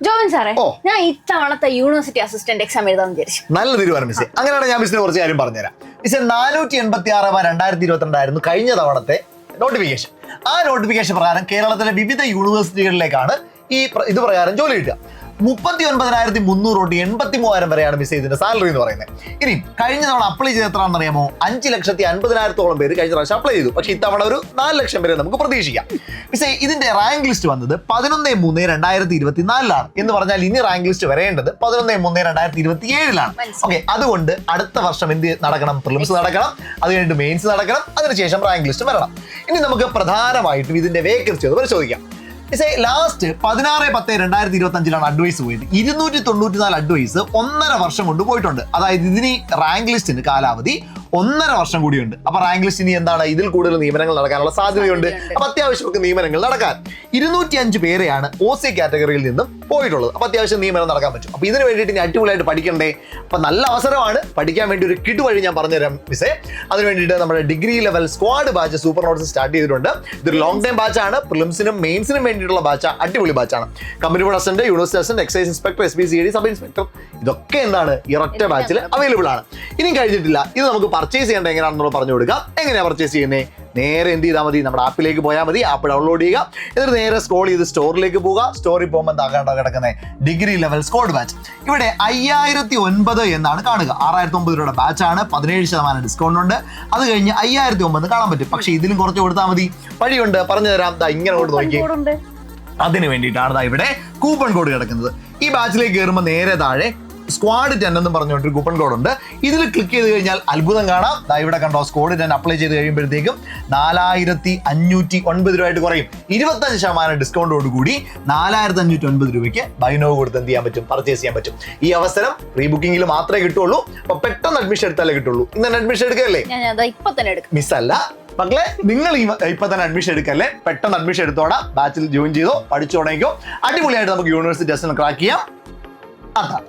ജോബിൻ സാറേ, ഞാൻ ഇത്തവണത്തെ യൂണിവേഴ്സിറ്റി അസിസ്റ്റന്റ് എക്സാം എഴുതാൻ വിചാരിച്ചു. നല്ല തീരുമാനം മിസ്സേ. അങ്ങനെയാണ് ഞാൻ മിസ്സിനെ കുറച്ച് കാര്യം പറഞ്ഞുതരാം. മിസ്സേ 486/2022 ആയിരുന്നു കഴിഞ്ഞ തവണത്തെ നോട്ടിഫിക്കേഷൻ. ആ നോട്ടിഫിക്കേഷൻ പ്രകാരം കേരളത്തിലെ വിവിധ യൂണിവേഴ്സിറ്റികളിലേക്കാണ് ഇത് പ്രകാരം ജോലി കിട്ടുക. 39,300 തൊട്ട് 83,000 വരെയാണ് മിസ് ഇതിന്റെ സാലറി എന്ന് പറയുന്നത്. ഇനി കഴിഞ്ഞ തവണ അപ്ലൈ ചെയ്ത് എത്രയാണെന്ന് അറിയാമോ? 5,50,000 പേര് കഴിഞ്ഞ പ്രാവശ്യം അപ്ലൈ ചെയ്തു. പക്ഷെ ഇത്തവണ ഒരു 4 ലക്ഷം പേരെ നമുക്ക് പ്രതീക്ഷിക്കാം. മിസ്സേ ഇതിന്റെ റാങ്ക് ലിസ്റ്റ് വന്നത് 11/3/2024 എന്ന് പറഞ്ഞാൽ ഇനി റാങ്ക് ലിസ്റ്റ് വരേണ്ടത് 11/3/2027 ഓക്കെ. അതുകൊണ്ട് അടുത്ത വർഷം എന്ത് നടക്കണം? പ്രിലിംസ് നടക്കണം, അത് കഴിഞ്ഞിട്ട് മെയിൻസ് നടക്കണം, അതിനുശേഷം റാങ്ക് ലിസ്റ്റ് വരണം. ഇനി നമുക്ക് പ്രധാനമായിട്ടും ഇതിന്റെ വേക്കൻസി ഒന്ന് പരിശോധിക്കാം. ലാസ്റ്റ് 16/10/2025 അഡ്വൈസ് പോയിട്ട് 294 അഡ്വൈസ് 1.5 വർഷം കൊണ്ട് പോയിട്ടുണ്ട്. അതായത് ഇതിന് റാങ്ക് ലിസ്റ്റിന് കാലാവധി 1.5 വർഷം കൂടിയുണ്ട്. അപ്പൊ റാങ്ക് ലിസ്റ്റിന് എന്താണ് ഇതിൽ കൂടുതൽ നിയമനങ്ങൾ നടക്കാനുള്ള സാധ്യതയുണ്ട്. അപ്പൊ അത്യാവശ്യമൊക്കെ നിയമനങ്ങൾ നടക്കാൻ 205 പേരെയാണ് OC കാറ്റഗറിയിൽ നിന്നും പോയിട്ടുള്ളത്. അപ്പൊ അത്യാവശ്യം നിയമനം നടക്കാൻ പറ്റും. അപ്പൊ ഇതിന് വേണ്ടിയിട്ട് ഇനി അടിപൊളിയായിട്ട് പഠിക്കണ്ടേ? അപ്പൊ നല്ല അവസരമാണ്. പഠിക്കാൻ വേണ്ടി ഒരു കിട് വഴി ഞാൻ പറഞ്ഞുതരാം മിസ്സേ. അതിന് വേണ്ടിയിട്ട് നമ്മുടെ degree level squad batch super notes start ചെയ്തിട്ടുണ്ട്. ഇതൊരു ലോങ് ടൈം ബാച്ചാണ്. പ്രിലിംസിനും മെയിൻസിനും വേണ്ടിയിട്ടുള്ള ബാച്ച്, അടിപൊളി ബാച്ചാണ്. Company board assistant, university assistant, excise inspector, SPCID, sub inspector, ഇതൊക്കെ എന്താണ് ഈ ഒറ്റ ബാച്ചിൽ അവൈലബിൾ ആണ്. ഇനി കഴിഞ്ഞിട്ടില്ല. ഇത് നമുക്ക് പർച്ചേസ് ചെയ്യേണ്ട എങ്ങനെയാണെന്നുള്ള പറഞ്ഞു കൊടുക്കാം. എങ്ങനെയാണ് പർച്ചേസ് ചെയ്യുന്നത്? നേരെ എന്ത് ചെയ്താൽ മതി? നമ്മുടെ ആപ്പിലേക്ക് പോയാൽ മതി. ആപ്പ് ഡൗൺലോഡ് ചെയ്യുക. എന്നിട്ട് നേരെ സ്ക്രോൾ ചെയ്ത് സ്റ്റോറിലേക്ക് പോവുക. സ്റ്റോറിൽ പോകുമ്പോൾ എന്താകേണ്ട കിടക്കുന്നത്? Degree level squad batch. ഇവിടെ 5009 എന്നാണ് കാണുക. 6009 രൂപയുടെ ബാച്ചാണ്. 17% ഡിസ്കൗണ്ട് ഉണ്ട്. അത് കഴിഞ്ഞ് 5009 കാണാൻ പറ്റും. പക്ഷെ ഇതിലും കുറച്ച് കൊടുത്താൽ മതി. വഴിയുണ്ട്, പറഞ്ഞു തരാം. ഇങ്ങനെ കൊണ്ട് നോക്കി. അതിന് വേണ്ടിയിട്ടാണ് ഇവിടെ കൂപ്പൺ കോഡ് കിടക്കുന്നത്. ഈ ബാച്ചിലേക്ക് കയറുമ്പോൾ നേരെ താഴെ സ്ക്വാഡ് 10 എന്ന് പറഞ്ഞുകൊണ്ട് ഒരു കൂപ്പൺ കോഡ് ഉണ്ട്. ഇതിൽ ക്ലിക്ക് ചെയ്ത് കഴിഞ്ഞാൽ അത്ഭുതം കാണാം. ഇവിടെ കണ്ടോ, സ്ക്വാഡ് 10 അപ്ലൈ ചെയ്ത് കഴിയുമ്പോഴത്തേക്കും 4509 രൂപയായിട്ട് കുറയും. 25% ഡിസ്കൗണ്ടോട് കൂടി 4509 രൂപയ്ക്ക് ബൈനോ കൊടുത്ത് എന്ത് ചെയ്യാൻ പറ്റും? പർച്ചേസ് ചെയ്യാൻ പറ്റും. ഈ അവസരം പ്രീ ബുക്കിംഗിൽ മാത്രമേ കിട്ടുള്ളൂ. അപ്പൊ പെട്ടെന്ന് അഡ്മിഷൻ എടുത്താലേ കിട്ടുള്ളൂ. ഇന്ന് അഡ്മിഷൻ എടുക്കല്ലേ? മിസ് അല്ല മക്കളെ, നിങ്ങൾ ഇപ്പൊ തന്നെ അഡ്മിഷൻ എടുക്കല്ലേ. പെട്ടെന്ന് അഡ്മിഷൻ എടുത്തോടാ. ബാച്ചിൽ ജോയിൻ ചെയ്തോ, പഠിച്ചു തുടങ്ങിക്കോ. അടിപൊളിയായിട്ട് നമുക്ക് യൂണിവേഴ്സിറ്റി ടെസ്റ്റ് ക്രാക്ക് ചെയ്യാം. അതാണ്.